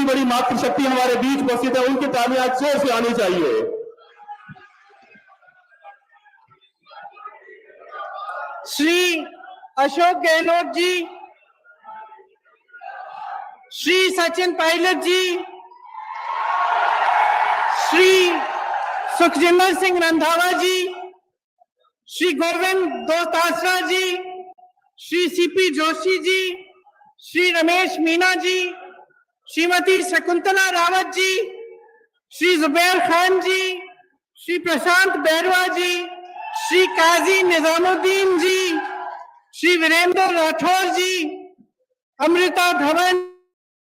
बड़ी मातृशक्ति हमारे बीच उपस्थित है, उनकी तालियां जोर से आनी चाहिए। श्री अशोक गहलोत जी, श्री सचिन पायलट जी, श्री सुखजिंदर सिंह रंधावा जी, श्री गोविंद दोतासरा जी, श्री सीपी जोशी जी, श्री रमेश मीना जी, श्रीमती शकुंतला रावत जी, श्री जुबैर खान जी, श्री प्रशांत बैरवा जी, श्री काजी निजामुद्दीन जी, श्री वीरेंद्र राठौर जी, अमृता धवन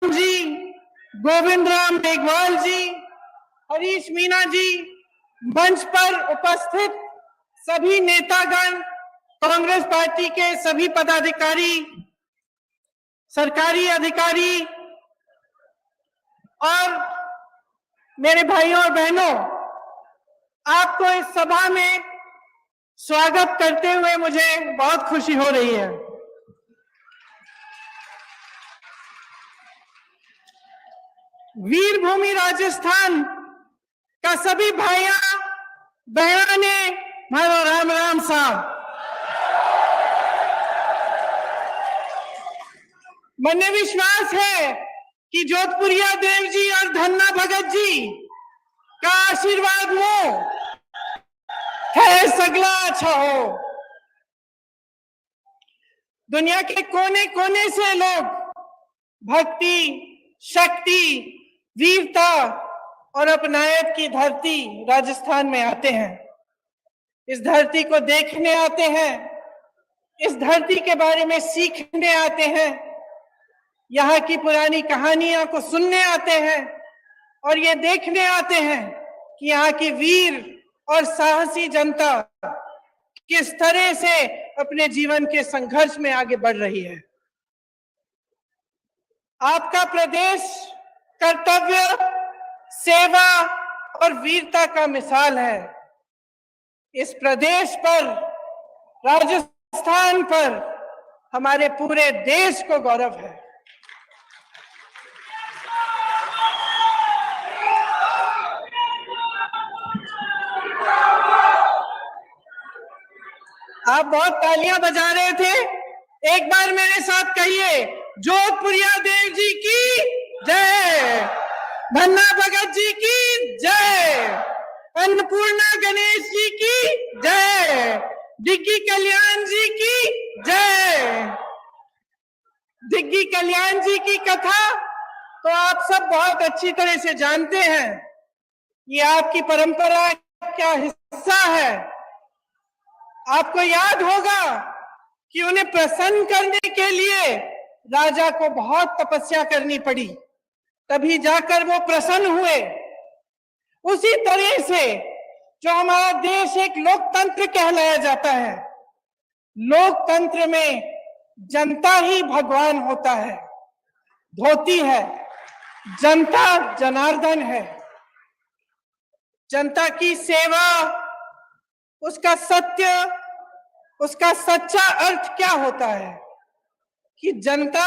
जी, गोविंद राम मेघवाल जी, हरीश मीना जी, मंच पर उपस्थित सभी नेतागण, कांग्रेस पार्टी के सभी पदाधिकारी, सरकारी अधिकारी और मेरे भाइयों और बहनों, आपको इस सभा में स्वागत करते हुए मुझे बहुत खुशी हो रही है। वीरभूमि राजस्थान का सभी भाइयों बहनों ने मारो राम राम साहब। मने विश्वास है कि जोधपुरिया देव जी और धन्ना भगत जी का आशीर्वाद मो है सगला अच्छा हो। दुनिया के कोने कोने से लोग भक्ति, शक्ति, वीरता और अपनायत की धरती राजस्थान में आते हैं। इस धरती को देखने आते हैं, इस धरती के बारे में सीखने आते हैं, यहाँ की पुरानी कहानियों को सुनने आते हैं और ये देखने आते हैं कि यहाँ की वीर और साहसी जनता किस तरह से अपने जीवन के संघर्ष में आगे बढ़ रही है। आपका प्रदेश कर्तव्य, सेवा और वीरता का मिसाल है। इस प्रदेश पर, राजस्थान पर हमारे पूरे देश को गौरव है। आप बहुत तालियां बजा रहे थे, एक बार मेरे साथ कहिए, जोधपुरिया देव जी की जय, धन्ना भगत जी की जय, अन्नपूर्णा गणेश जी की जय, डिग्गी कल्याण जी की जय। डिग्गी कल्याण जी की कथा तो आप सब बहुत अच्छी तरह से जानते हैं। ये आपकी परंपरा का हिस्सा है। आपको याद होगा कि उन्हें प्रसन्न करने के लिए राजा को बहुत तपस्या करनी पड़ी, तभी जाकर वो प्रसन्न हुए। उसी तरह से जो हमारा देश एक लोकतंत्र कहलाया जाता है, लोकतंत्र में जनता ही भगवान होता है, धोती है, जनता जनार्दन है। जनता की सेवा, उसका सत्य, उसका सच्चा अर्थ क्या होता है कि जनता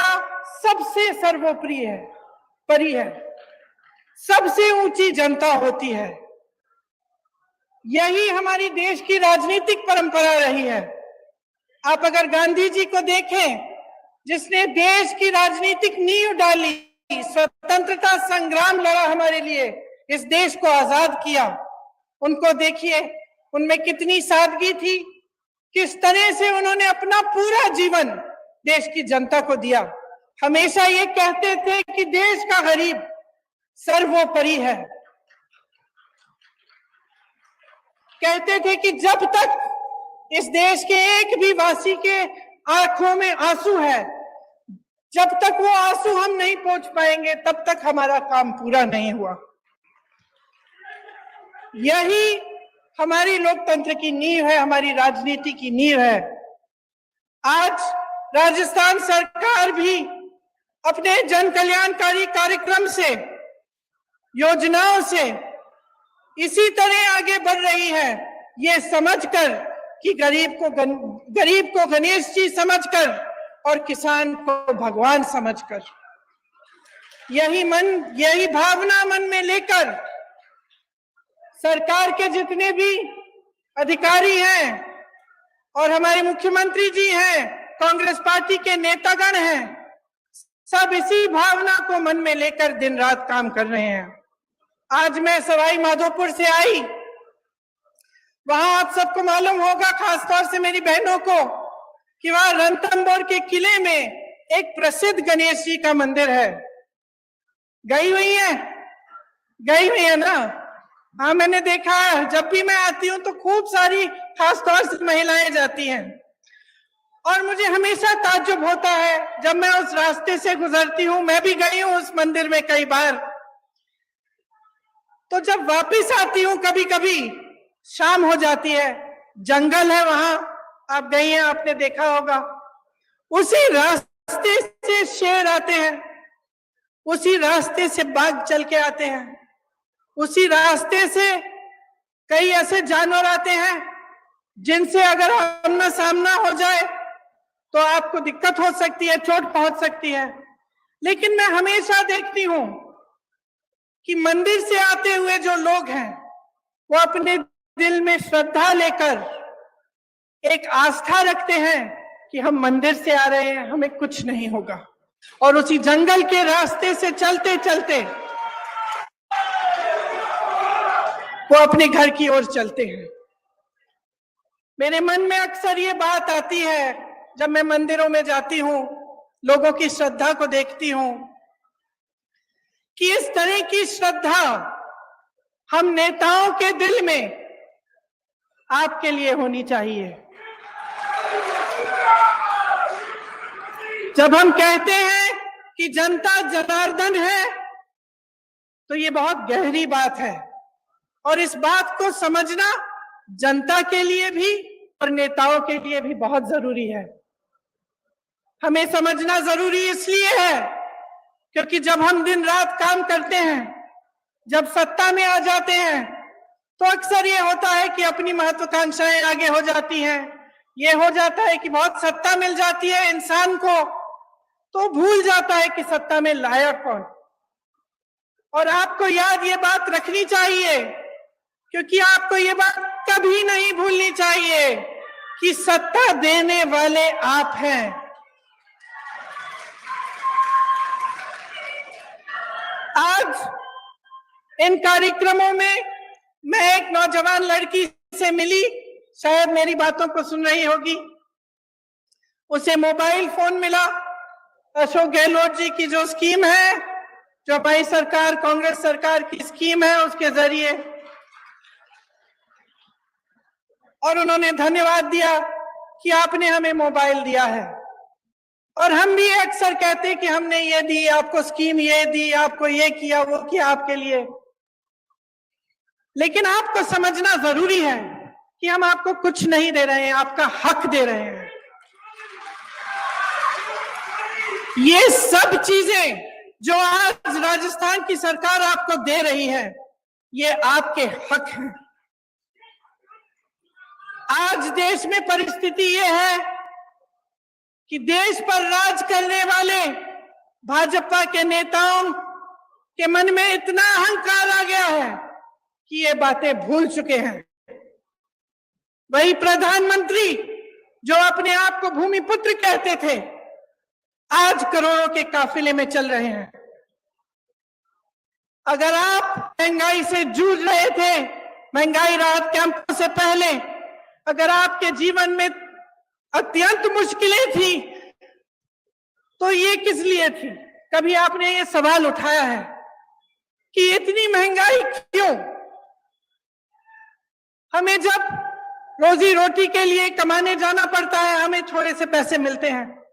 सबसे सर्वोपरि है, परी है, सबसे ऊंची जनता होती है। यही हमारी देश की राजनीतिक परंपरा रही है। आप अगर गांधी जी को देखें, जिसने देश की राजनीतिक नींव डाली, स्वतंत्रता संग्राम लड़ा हमारे लिए, इस देश को आजाद किया, उनको देखिए, उनमें कितनी सादगी थी, किस तरह से उन्होंने अपना पूरा जीवन देश की जनता को दिया। हमेशा ये कहते थे कि देश का गरीब सर्वोपरि है। कहते थे कि जब तक इस देश के एक भी वासी के आंखों में आंसू है, जब तक वो आंसू हम नहीं पहुंच पाएंगे, तब तक हमारा काम पूरा नहीं हुआ। यही हमारी लोकतंत्र की नींव है, हमारी राजनीति की नींव है। आज राजस्थान सरकार भी अपने जन कल्याणकारी कार्यक्रम से, योजनाओं से इसी तरह आगे बढ़ रही है, ये समझकर कि गरीब को गणेश जी समझकर और किसान को भगवान समझकर। यही भावना मन में लेकर सरकार के जितने भी अधिकारी हैं और हमारे मुख्यमंत्री जी हैं, कांग्रेस पार्टी के नेतागण हैं, सब इसी भावना को मन में लेकर दिन रात काम कर रहे हैं। आज मैं सवाई माधोपुर से आई, वहां आप सबको मालूम होगा, खासतौर से मेरी बहनों को, कि वहां रणथंभौर के किले में एक प्रसिद्ध गणेश जी का मंदिर है। गई हुई है ना? हाँ, मैंने देखा है। जब भी मैं आती हूँ तो खूब सारी खासतौर से महिलाएं जाती हैं और मुझे हमेशा ताज्जुब होता है जब मैं उस रास्ते से गुजरती हूँ। मैं भी गई हूँ उस मंदिर में कई बार। तो जब वापस आती हूँ कभी कभी शाम हो जाती है, जंगल है वहां, आप गई हैं, आपने देखा होगा। उसी रास्ते से शेर आते हैं, उसी रास्ते से बाघ चल के आते हैं, उसी रास्ते से कई ऐसे जानवर आते हैं जिनसे अगर आमना सामना हो जाए तो आपको दिक्कत हो सकती है, चोट पहुंच सकती है। लेकिन मैं हमेशा देखती हूं कि मंदिर से आते हुए जो लोग हैं वो अपने दिल में श्रद्धा लेकर एक आस्था रखते हैं कि हम मंदिर से आ रहे हैं, हमें कुछ नहीं होगा, और उसी जंगल के रास्ते से चलते चलते वो अपने घर की ओर चलते हैं। मेरे मन में अक्सर ये बात आती है जब मैं मंदिरों में जाती हूं, लोगों की श्रद्धा को देखती हूं, कि इस तरह की श्रद्धा हम नेताओं के दिल में आपके लिए होनी चाहिए। जब हम कहते हैं कि जनता जनार्दन है तो ये बहुत गहरी बात है, और इस बात को समझना जनता के लिए भी और नेताओं के लिए भी बहुत जरूरी है। हमें समझना जरूरी इसलिए है क्योंकि जब हम दिन रात काम करते हैं, जब सत्ता में आ जाते हैं, तो अक्सर ये होता है कि अपनी महत्वाकांक्षाएं आगे हो जाती हैं। ये हो जाता है कि बहुत सत्ता मिल जाती है इंसान को, तो भूल जाता है कि सत्ता में लायक कौन। और आपको याद ये बात रखनी चाहिए, क्योंकि आपको ये बात कभी नहीं भूलनी चाहिए कि सत्ता देने वाले आप हैं। आज इन कार्यक्रमों में मैं एक नौजवान लड़की से मिली, शायद मेरी बातों को सुन रही होगी। उसे मोबाइल फोन मिला, अशोक गहलोत जी की जो स्कीम है, जो हमारी सरकार, कांग्रेस सरकार की स्कीम है, उसके जरिए, और उन्होंने धन्यवाद दिया कि आपने हमें मोबाइल दिया है। और हम भी अक्सर कहते हैं कि हमने ये दी, आपको स्कीम ये दी, आपको ये किया, वो किया आपके लिए। लेकिन आपको समझना जरूरी है कि हम आपको कुछ नहीं दे रहे हैं, आपका हक दे रहे हैं। ये सब चीजें जो आज राजस्थान की सरकार आपको दे रही है, ये आपके हक हैं। आज देश में परिस्थिति ये है कि देश पर राज करने वाले भाजपा के नेताओं के मन में इतना अहंकार आ गया है कि ये बातें भूल चुके हैं। वही प्रधानमंत्री जो अपने आप को भूमिपुत्र कहते थे, आज करोड़ों के काफिले में चल रहे हैं। अगर आप महंगाई से जूझ रहे थे, महंगाई राहत कैंप से पहले, अगर आपके जीवन में अत्यंत मुश्किलें थी, तो ये किस लिए थी? कभी आपने ये सवाल उठाया है कि इतनी महंगाई क्यों? हमें जब रोजी रोटी के लिए कमाने जाना पड़ता है, हमें थोड़े से पैसे मिलते हैं।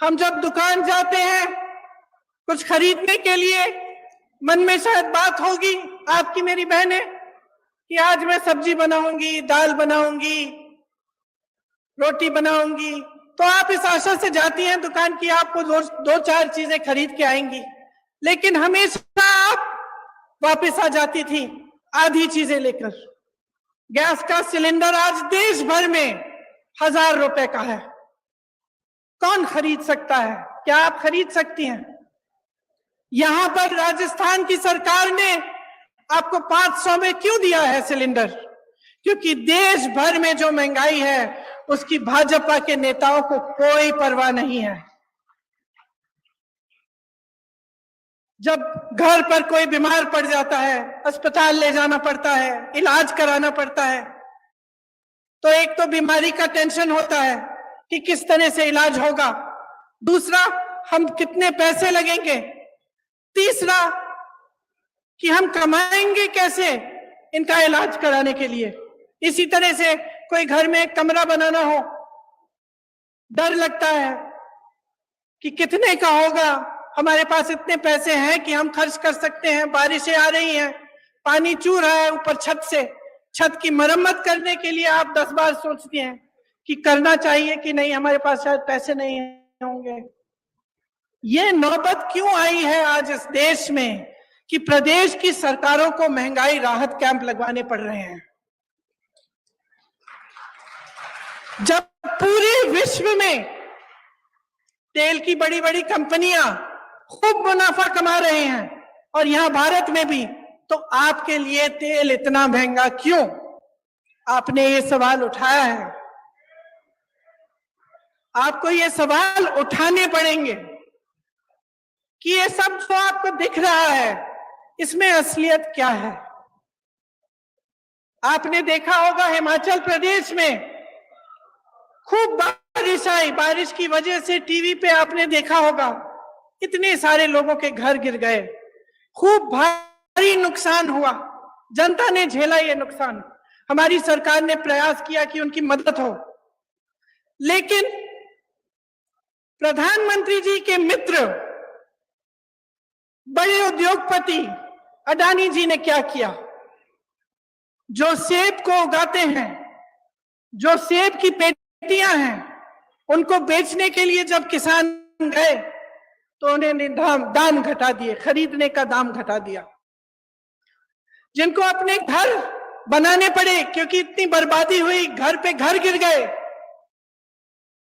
हम जब दुकान जाते हैं कुछ खरीदने के लिए, मन में शायद बात होगी आपकी, मेरी बहनें, कि आज मैं सब्जी बनाऊंगी, दाल बनाऊंगी, रोटी बनाऊंगी, तो आप इस आशा से जाती हैं दुकान की आपको दो चार चीजें खरीद के आएंगी। लेकिन हमेशा आप वापस आ जाती थी आधी चीजें लेकर। गैस का सिलेंडर आज देश भर में 1000 रुपए का है। कौन खरीद सकता है? क्या आप खरीद सकती हैं? यहां पर राजस्थान की सरकार ने आपको 500 में क्यों दिया है सिलेंडर? क्योंकि देश भर में जो महंगाई है उसकी भाजपा के नेताओं को कोई परवाह नहीं है। जब घर पर कोई बीमार पड़ जाता है, अस्पताल ले जाना पड़ता है, इलाज कराना पड़ता है, तो एक तो बीमारी का टेंशन होता है कि किस तरह से इलाज होगा, दूसरा हम कितने पैसे लगेंगे, तीसरा कि हम कमाएंगे कैसे इनका इलाज कराने के लिए। इसी तरह से कोई घर में एक कमरा बनाना हो, डर लगता है कि कितने का होगा, हमारे पास इतने पैसे हैं कि हम खर्च कर सकते हैं, बारिशें आ रही हैं, पानी चू रहा है ऊपर छत से, छत की मरम्मत करने के लिए आप 10 बार सोचते हैं कि करना चाहिए कि नहीं, हमारे पास शायद पैसे नहीं होंगे। ये नौबत क्यों आई है आज इस देश में कि प्रदेश की सरकारों को महंगाई राहत कैंप लगवाने पड़ रहे हैं, जब पूरे विश्व में तेल की बड़ी बड़ी कंपनियां खूब मुनाफा कमा रहे हैं और यहां भारत में भी, तो आपके लिए तेल इतना महंगा क्यों? आपने ये सवाल उठाया है, आपको ये सवाल उठाने पड़ेंगे कि ये सब जो आपको दिख रहा है इसमें असलियत क्या है। आपने देखा होगा हिमाचल प्रदेश में खूब बारिश आई, बारिश की वजह से टीवी पे आपने देखा होगा इतने सारे लोगों के घर गिर गए, खूब भारी नुकसान हुआ, जनता ने झेला ये नुकसान। हमारी सरकार ने प्रयास किया कि उनकी मदद हो, लेकिन प्रधानमंत्री जी के मित्र बड़े उद्योगपति अडानी जी ने क्या किया? जो सेब को उगाते हैं, जो सेब की पेटियां हैं, उनको बेचने के लिए जब किसान गए तो उन्होंने दाम घटा दिए, खरीदने का दाम घटा दिया। जिनको अपने घर बनाने पड़े क्योंकि इतनी बर्बादी हुई, घर पे घर गिर गए,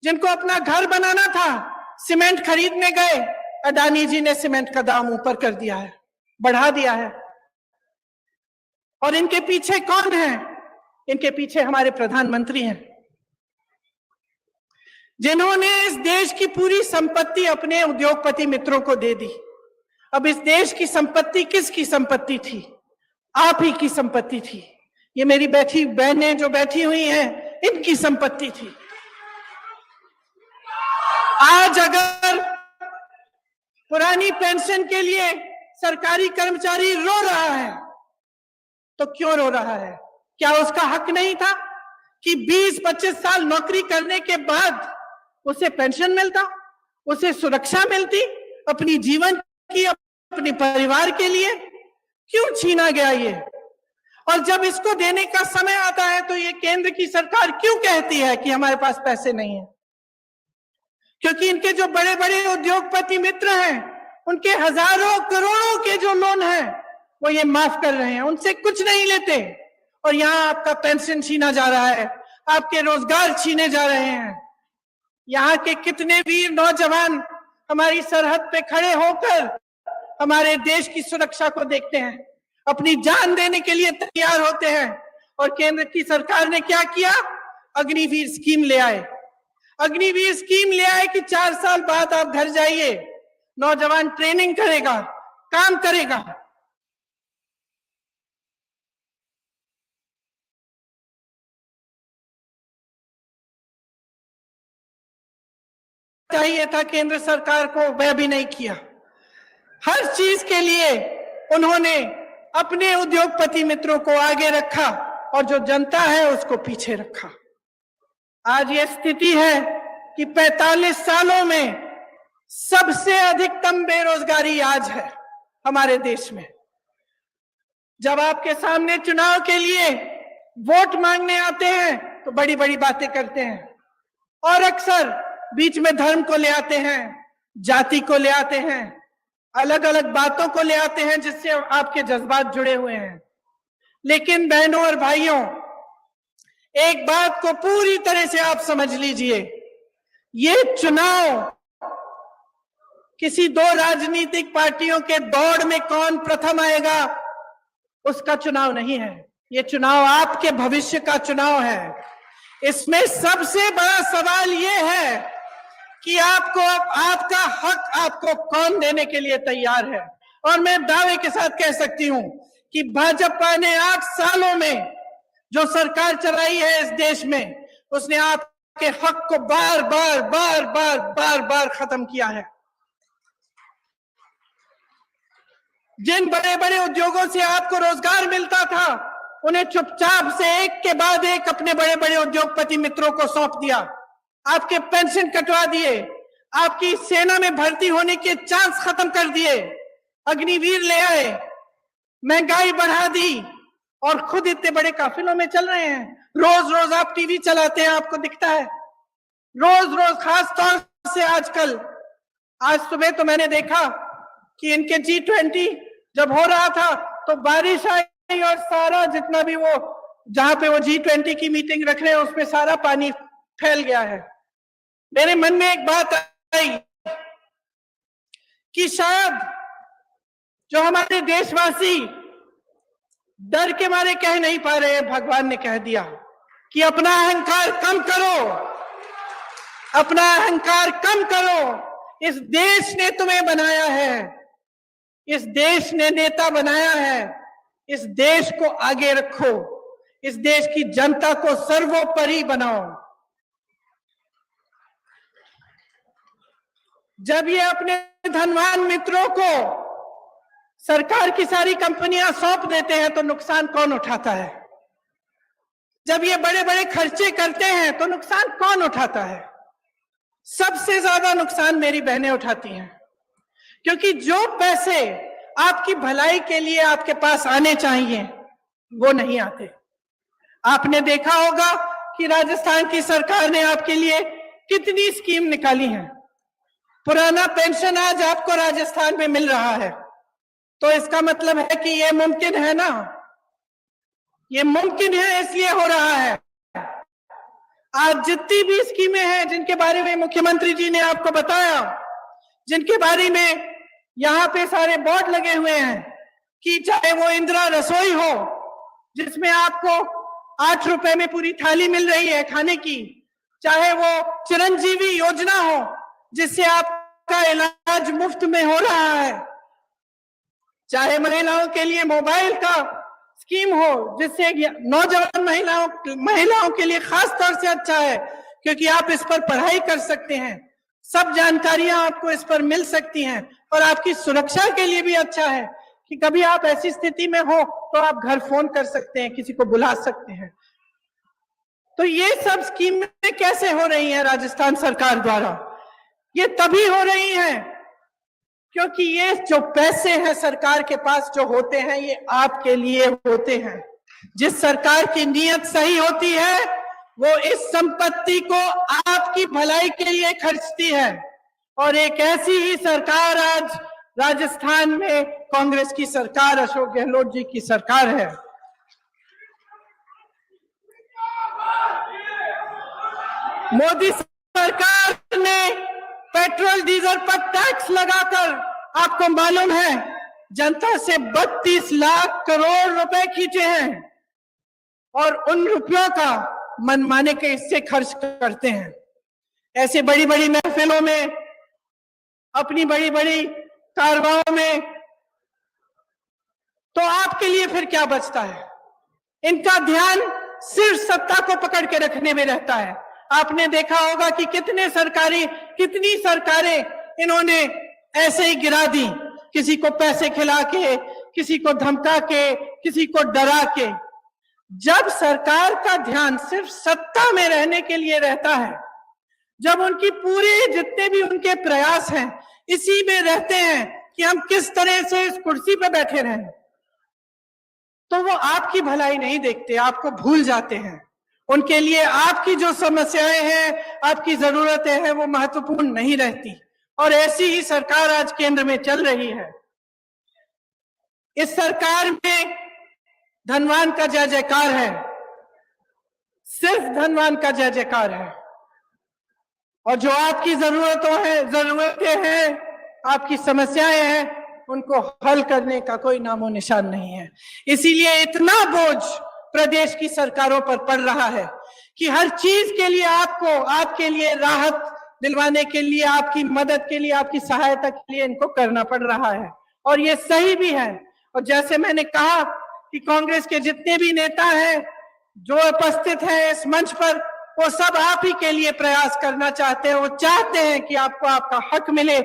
जिनको अपना घर बनाना था, सीमेंट खरीदने गए, अडानी जी ने सीमेंट का दाम ऊपर कर दिया है, बढ़ा दिया है। और इनके पीछे कौन है? इनके पीछे हमारे प्रधानमंत्री हैं, जिन्होंने इस देश की पूरी संपत्ति अपने उद्योगपति मित्रों को दे दी। अब इस देश की संपत्ति किसकी संपत्ति थी? आप ही की संपत्ति थी। ये मेरी बैठी बहनें जो बैठी हुई हैं, इनकी संपत्ति थी। आज अगर पुरानी पेंशन के लिए सरकारी कर्मचारी रो रहा है तो क्यों रो रहा है? क्या उसका हक नहीं था कि 20-25 साल नौकरी करने के बाद उसे पेंशन मिलता, उसे सुरक्षा मिलती अपनी जीवन की, अपने परिवार के लिए? क्यों छीना गया ये? और जब इसको देने का समय आता है तो ये केंद्र की सरकार क्यों कहती है कि हमारे पास पैसे नहीं है? क्योंकि इनके जो बड़े बड़े उद्योगपति मित्र हैं, उनके हजारों करोड़ों के जो लोन हैं वो ये माफ कर रहे हैं, उनसे कुछ नहीं लेते। और यहाँ आपका पेंशन छीना जा रहा है, आपके रोजगार छीने जा रहे हैं। यहाँ के कितने वीर नौजवान हमारी सरहद पे खड़े होकर हमारे देश की सुरक्षा को देखते हैं, अपनी जान देने के लिए तैयार होते हैं। और केंद्र की सरकार ने क्या किया? अग्निवीर स्कीम ले आए। अग्निवीर स्कीम ले आए कि 4 साल बाद आप घर जाइए, नौजवान ट्रेनिंग करेगा, काम करेगा। चाहिए था केंद्र सरकार को, वह भी नहीं किया। हर चीज के लिए उन्होंने अपने उद्योगपति मित्रों को आगे रखा और जो जनता है उसको पीछे रखा। आज ये स्थिति है कि 45 सालों में सबसे अधिकतम बेरोजगारी आज है हमारे देश में। जब आपके सामने चुनाव के लिए वोट मांगने आते हैं तो बड़ी बड़ी बातें करते हैं और अक्सर बीच में धर्म को ले आते हैं, जाति को ले आते हैं, अलग अलग बातों को ले आते हैं जिससे आपके जज्बात जुड़े हुए हैं। लेकिन बहनों और भाइयों, एक बात को पूरी तरह से आप समझ लीजिए, ये चुनाव किसी दो राजनीतिक पार्टियों के दौड़ में कौन प्रथम आएगा उसका चुनाव नहीं है। ये चुनाव आपके भविष्य का चुनाव है। इसमें सबसे बड़ा सवाल ये है कि आपको आपका हक आपको कौन देने के लिए तैयार है। और मैं दावे के साथ कह सकती हूं कि भाजपा ने 8 सालों में जो सरकार चलाई है इस देश में, उसने आपके हक को बार बार खत्म किया है। जिन बड़े बड़े उद्योगों से आपको रोजगार मिलता था, उन्हें चुपचाप से एक के बाद एक अपने बड़े बड़े उद्योगपति मित्रों को सौंप दिया। आपके पेंशन कटवा दिए, आपकी सेना में भर्ती होने के चांस खत्म कर दिए, अग्निवीर ले आए, महंगाई बढ़ा दी और खुद इतने बड़े काफिलों में चल रहे हैं। रोज रोज आप टीवी चलाते हैं, आपको दिखता है रोज रोज, खास तौर से आजकल। आज सुबह तो मैंने देखा कि इनके G20 जब हो रहा था तो बारिश आई और सारा जितना भी वो जहां पे वो G20 की मीटिंग रख रहे हैं उसमें सारा पानी फैल गया है। मेरे मन में एक बात आई कि शायद जो हमारे देशवासी डर के मारे कह नहीं पा रहे हैं, भगवान ने कह दिया कि अपना अहंकार कम करो, अपना अहंकार कम करो। इस देश ने तुम्हें बनाया है, इस देश ने नेता बनाया है, इस देश को आगे रखो, इस देश की जनता को सर्वोपरि बनाओ। जब ये अपने धनवान मित्रों को सरकार की सारी कंपनियां सौंप देते हैं तो नुकसान कौन उठाता है? जब ये बड़े बड़े खर्चे करते हैं तो नुकसान कौन उठाता है? सबसे ज्यादा नुकसान मेरी बहनें उठाती हैं, क्योंकि जो पैसे आपकी भलाई के लिए आपके पास आने चाहिए वो नहीं आते। आपने देखा होगा कि राजस्थान की सरकार ने आपके लिए कितनी स्कीम निकाली है। पुराना पेंशन आज आपको राजस्थान में मिल रहा है, तो इसका मतलब है कि ये मुमकिन है ना, ये मुमकिन है इसलिए हो रहा है। आज जितनी भी स्कीमें हैं जिनके बारे में मुख्यमंत्री जी ने आपको बताया, जिनके बारे में यहाँ पे सारे बोर्ड लगे हुए हैं, कि चाहे वो इंदिरा रसोई हो जिसमें आपको 8 रुपए में पूरी थाली मिल रही है खाने की, चाहे वो चिरंजीवी योजना हो जिससे आपका इलाज मुफ्त में हो रहा है, चाहे महिलाओं के लिए मोबाइल का स्कीम हो जिससे नौजवान महिलाओं के लिए खास तौर से अच्छा है क्योंकि आप इस पर पढ़ाई कर सकते हैं, सब जानकारियां आपको इस पर मिल सकती हैं, और आपकी सुरक्षा के लिए भी अच्छा है कि कभी आप ऐसी स्थिति में हो तो आप घर फोन कर सकते हैं, किसी को बुला सकते हैं। तो ये सब स्कीमें कैसे हो रही हैं राजस्थान सरकार द्वारा? ये तभी हो रही हैं क्योंकि ये जो पैसे हैं सरकार के पास जो होते हैं ये आपके लिए होते हैं। जिस सरकार की नीयत सही होती है वो इस संपत्ति को आपकी भलाई के लिए खर्चती है, और एक ऐसी ही सरकार आज राजस्थान में कांग्रेस की सरकार, अशोक गहलोत जी की सरकार है। मोदी सरकार ने पेट्रोल डीजल पर टैक्स लगाकर, आपको मालूम है, जनता से 32 लाख करोड़ रुपए खींचे हैं और उन रुपयों का मनमाने के हिस्से खर्च करते हैं। ऐसे बड़ी बड़ी महफिलों में, अपनी बड़ी बड़ी कारवाओं में, तो आपके लिए फिर क्या बचता है? इनका ध्यान सिर्फ सत्ता को पकड़ के रखने में रहता है। आपने देखा होगा कि कितनी सरकारें इन्होंने ऐसे ही गिरा दी, किसी को पैसे खिला के, किसी को धमका के, किसी को डरा के। जब सरकार का ध्यान सिर्फ सत्ता में रहने के लिए रहता है, जब उनकी पूरे जितने भी उनके प्रयास हैं इसी में रहते हैं कि हम किस तरह से इस कुर्सी पे बैठे रहें, तो वो आपकी भलाई नहीं देखते, आपको भूल जाते हैं। उनके लिए आपकी जो समस्याएं हैं, आपकी जरूरतें हैं, वो महत्वपूर्ण नहीं रहती। और ऐसी ही सरकार आज केंद्र में चल रही है। इस सरकार में धनवान का जय जयकार है, सिर्फ धनवान का जय जयकार है, और जो आपकी जरूरतें हैं आपकी समस्याएं हैं उनको हल करने का कोई नामो निशान नहीं है। इसीलिए इतना बोझ प्रदेश की सरकारों पर पड़ रहा है कि हर चीज के लिए आपको, आपके लिए राहत दिलवाने के लिए, आपकी मदद के लिए, आपकी सहायता के लिए इनको करना पड़ रहा है, और ये सही भी है। और जैसे मैंने कहा कि कांग्रेस के जितने भी नेता हैं जो उपस्थित हैं इस मंच पर, वो सब आप ही के लिए प्रयास करना चाहते हैं। वो चाहते हैं कि आपको आपका हक मिले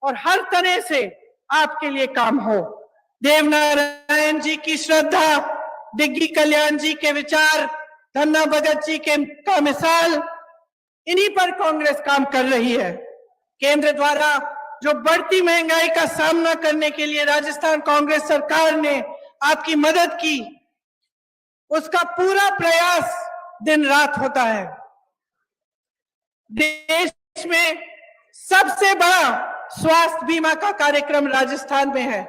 और हर तरह से आपके लिए काम हो। देवनारायण जी की श्रद्धा, डिग्गी कल्याण जी के विचार, धन्ना भगत जी के का मिसाल, इन्हीं पर कांग्रेस काम कर रही है। केंद्र द्वारा जो बढ़ती महंगाई का सामना करने के लिए राजस्थान कांग्रेस सरकार ने आपकी मदद की, उसका पूरा प्रयास दिन रात होता है। देश में सबसे बड़ा स्वास्थ्य बीमा का कार्यक्रम राजस्थान में है।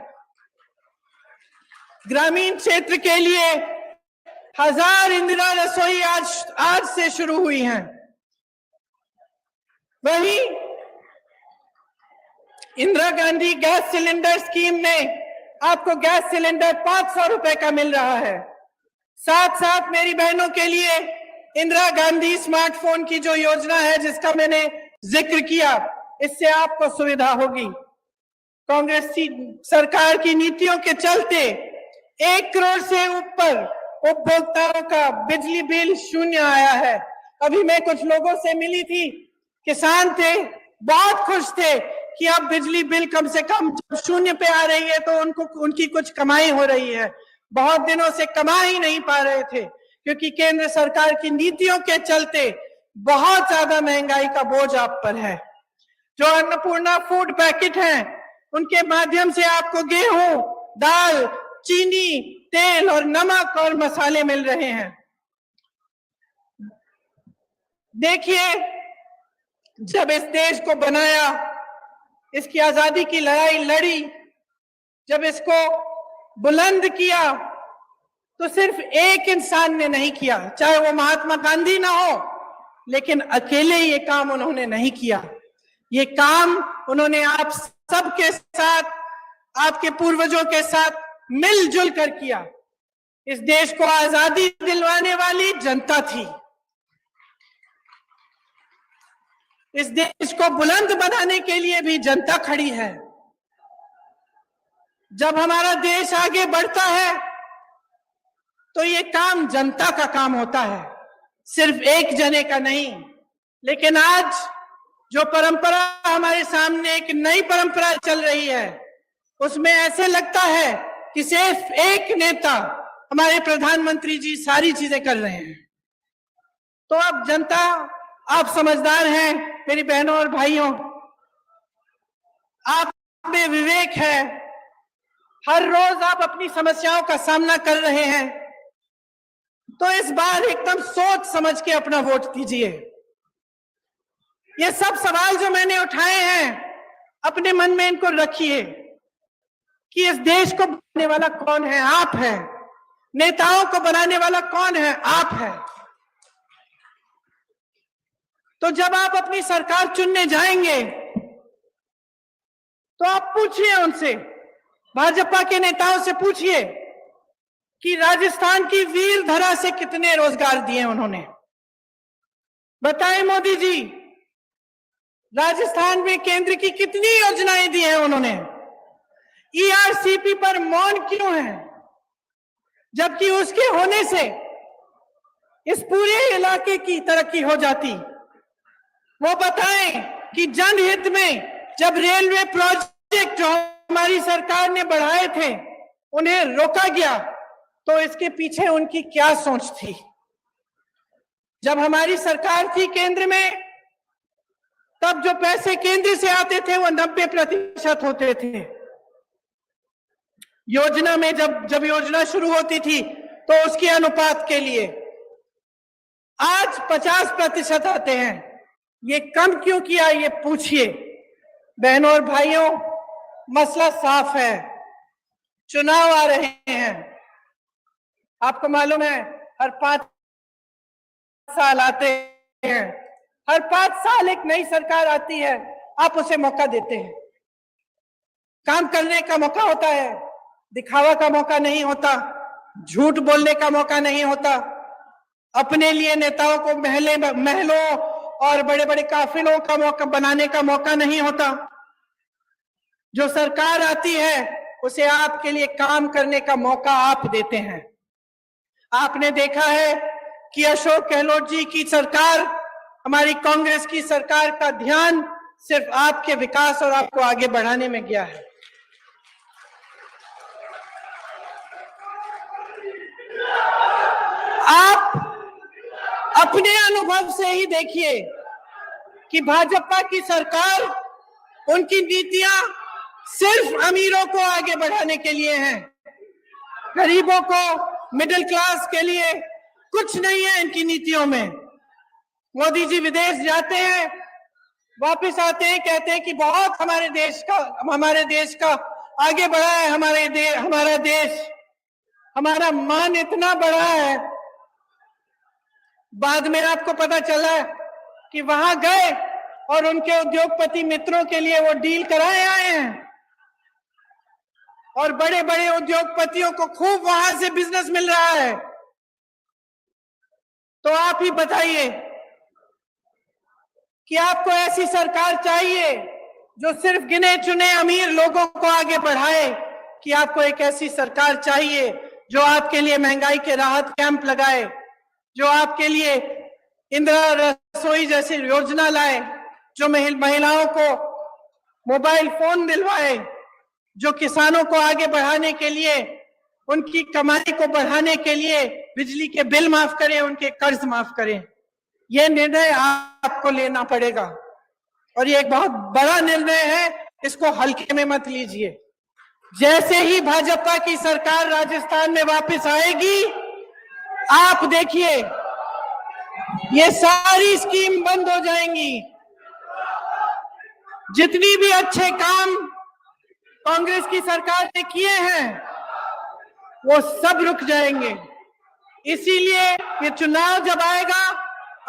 ग्रामीण क्षेत्र के लिए 1000 इंदिरा रसोई आज से शुरू हुई हैं। वहीं Indira Gandhi gas cylinder scheme में आपको गैस सिलेंडर 500 रुपए का मिल रहा है। साथ साथ मेरी बहनों के लिए इंदिरा गांधी स्मार्टफोन की जो योजना है जिसका मैंने जिक्र किया, इससे आपको सुविधा होगी। कांग्रेस सरकार की नीतियों के चलते 1 करोड़ से ऊपर उपभोक्ताओं का बिजली बिल शून्य आया है। अभी मैं कुछ लोगों से मिली थी, किसान थे, बहुत खुश थे कि अब बिजली बिल कम से कम जब शून्य पे आ रही है तो उनकी कुछ कमाई हो रही है। बहुत दिनों से कमा ही नहीं पा रहे थे क्योंकि केंद्र सरकार की नीतियों के चलते बहुत ज्यादा महंगाई का बोझ आप पर है। जो अन्नपूर्णा फूड पैकेट हैं, उनके माध्यम से आपको गेहूं, दाल, चीनी, तेल और नमक और मसाले मिल रहे हैं। देखिए, जब इस देश को बनाया, इसकी आजादी की लड़ाई लड़ी, जब इसको बुलंद किया, तो सिर्फ एक इंसान ने नहीं किया, चाहे वो महात्मा गांधी ना हो, लेकिन अकेले ये काम उन्होंने नहीं किया। ये काम उन्होंने आप सबके साथ, आपके पूर्वजों के साथ मिलजुल कर किया। इस देश को आजादी दिलवाने वाली जनता थी। इस देश को बुलंद बनाने के लिए भी जनता खड़ी है। जब हमारा देश आगे बढ़ता है तो ये काम जनता का काम होता है, सिर्फ एक जने का नहीं। लेकिन आज जो परंपरा हमारे सामने, एक नई परंपरा चल रही है, उसमें ऐसे लगता है कि सिर्फ एक नेता, हमारे प्रधानमंत्री जी सारी चीजें कर रहे हैं। तो अब जनता, आप समझदार हैं मेरी बहनों और भाइयों, आप में विवेक है, हर रोज आप अपनी समस्याओं का सामना कर रहे हैं, तो इस बार एकदम सोच समझ के अपना वोट दीजिए। ये सब सवाल जो मैंने उठाए हैं, अपने मन में इनको रखिए कि इस देश को बनाने वाला कौन है? आप हैं। नेताओं को बनाने वाला कौन है? आप हैं। तो जब आप अपनी सरकार चुनने जाएंगे तो आप पूछिए उनसे, भाजपा के नेताओं से पूछिए कि राजस्थान की वीर धरा से कितने रोजगार दिए उन्होंने। बताएं मोदी जी, राजस्थान में केंद्र की कितनी योजनाएं दी हैं उन्होंने। ईआरसीपी पर मौन क्यों है, जबकि उसके होने से इस पूरे इलाके की तरक्की हो जाती। वो बताएं कि जनहित में जब रेलवे प्रोजेक्ट जो हमारी सरकार ने बढ़ाए थे उन्हें रोका गया, तो इसके पीछे उनकी क्या सोच थी। जब हमारी सरकार थी केंद्र में, तब जो पैसे केंद्र से आते थे वो 90% होते थे। योजना में जब योजना शुरू होती थी तो उसके अनुपात के लिए आज 50% आते हैं। ये कम क्यों किया, ये पूछिए। बहनों और भाइयों, मसला साफ है, चुनाव आ रहे हैं। आपको मालूम है, हर 5 साल आते हैं, हर 5 साल एक नई सरकार आती है, आप उसे मौका देते हैं। काम करने का मौका होता है, दिखावा का मौका नहीं होता, झूठ बोलने का मौका नहीं होता, अपने लिए नेताओं को महलों और बड़े बड़े काफिलों का मौका बनाने का मौका नहीं होता। जो सरकार आती है उसे आपके लिए काम करने का मौका आप देते हैं। आपने देखा है कि अशोक गहलोत जी की सरकार, हमारी कांग्रेस की सरकार का ध्यान सिर्फ आपके विकास और आपको आगे बढ़ाने में गया है। आप अपने अनुभव से ही देखिए कि भाजपा की सरकार, उनकी नीतियां सिर्फ अमीरों को आगे बढ़ाने के लिए हैं, गरीबों को, मिडिल क्लास के लिए कुछ नहीं है इनकी नीतियों में। मोदी जी विदेश जाते हैं, वापस आते हैं, कहते हैं कि बहुत हमारे देश का आगे बढ़ा है, हमारा देश, हमारा मान इतना बड़ा है। बाद में आपको पता चला कि वहां गए और उनके उद्योगपति मित्रों के लिए वो डील कराए आए हैं और बड़े बड़े उद्योगपतियों को खूब वहां से बिजनेस मिल रहा है। तो आप ही बताइए कि आपको ऐसी सरकार चाहिए जो सिर्फ गिने चुने अमीर लोगों को आगे बढ़ाए, कि आपको एक ऐसी सरकार चाहिए जो आपके लिए महंगाई के राहत कैंप लगाए, जो आपके लिए इंदिरा रसोई जैसी योजना लाए, जो महिलाओं को मोबाइल फोन दिलवाए, जो किसानों को आगे बढ़ाने के लिए, उनकी कमाई को बढ़ाने के लिए बिजली के बिल माफ करें, उनके कर्ज माफ करें। यह निर्णय आपको लेना पड़ेगा और ये एक बहुत बड़ा निर्णय है, इसको हल्के में मत लीजिए। जैसे ही भाजपा की सरकार राजस्थान में वापस आएगी, आप देखिए ये सारी स्कीम बंद हो जाएंगी। जितनी भी अच्छे काम कांग्रेस की सरकार ने किए हैं वो सब रुक जाएंगे। इसीलिए ये चुनाव जब आएगा,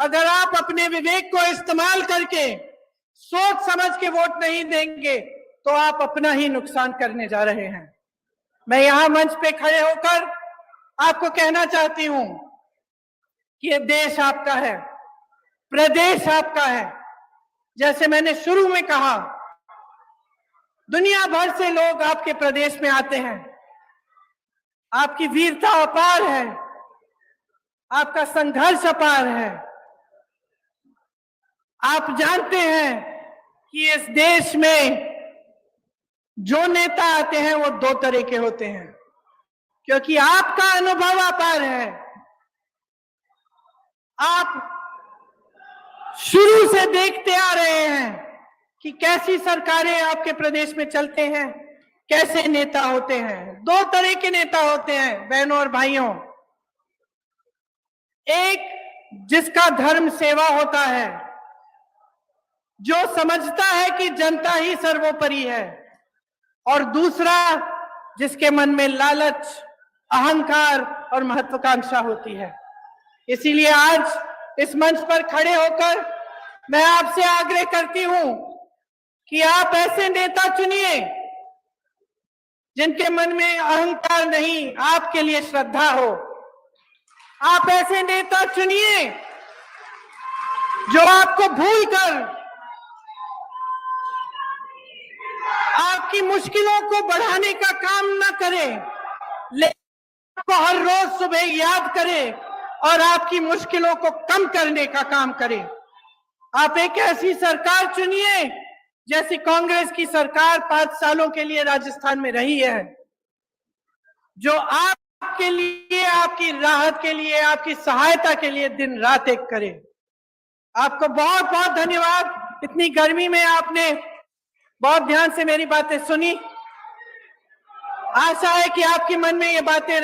अगर आप अपने विवेक को इस्तेमाल करके सोच समझ के वोट नहीं देंगे तो आप अपना ही नुकसान करने जा रहे हैं। मैं यहां मंच पे खड़े होकर आपको कहना चाहती हूं कि ये देश आपका है, प्रदेश आपका है। जैसे मैंने शुरू में कहा, दुनिया भर से लोग आपके प्रदेश में आते हैं। आपकी वीरता अपार है, आपका संघर्ष अपार है। आप जानते हैं कि इस देश में जो नेता आते हैं वो दो तरह के होते हैं, क्योंकि आपका अनुभव अपार है। आप शुरू से देखते आ रहे हैं कि कैसी सरकारें आपके प्रदेश में चलते हैं, कैसे नेता होते हैं। दो तरह के नेता होते हैं बहनों और भाइयों। एक जिसका धर्म सेवा होता है, जो समझता है कि जनता ही सर्वोपरि है, और दूसरा जिसके मन में लालच, अहंकार और महत्वाकांक्षा होती है। इसीलिए आज इस मंच पर खड़े होकर मैं आपसे आग्रह करती हूं कि आप ऐसे नेता चुनिए जिनके मन में अहंकार नहीं, आपके लिए श्रद्धा हो। आप ऐसे नेता चुनिए जो आपको भूलकर आपकी मुश्किलों को बढ़ाने का काम ना करे, लेकिन आपको हर रोज सुबह याद करे और आपकी मुश्किलों को कम करने का काम करे। आप एक ऐसी सरकार चुनिए जैसी कांग्रेस की सरकार 5 सालों के लिए राजस्थान में रही है, जो आपके लिए, आपकी राहत के लिए, आपकी सहायता के लिए दिन रात एक करे। आपको बहुत बहुत धन्यवाद। इतनी गर्मी में आपने बहुत ध्यान से मेरी बातें सुनी। आशा है कि आपके मन में ये बातें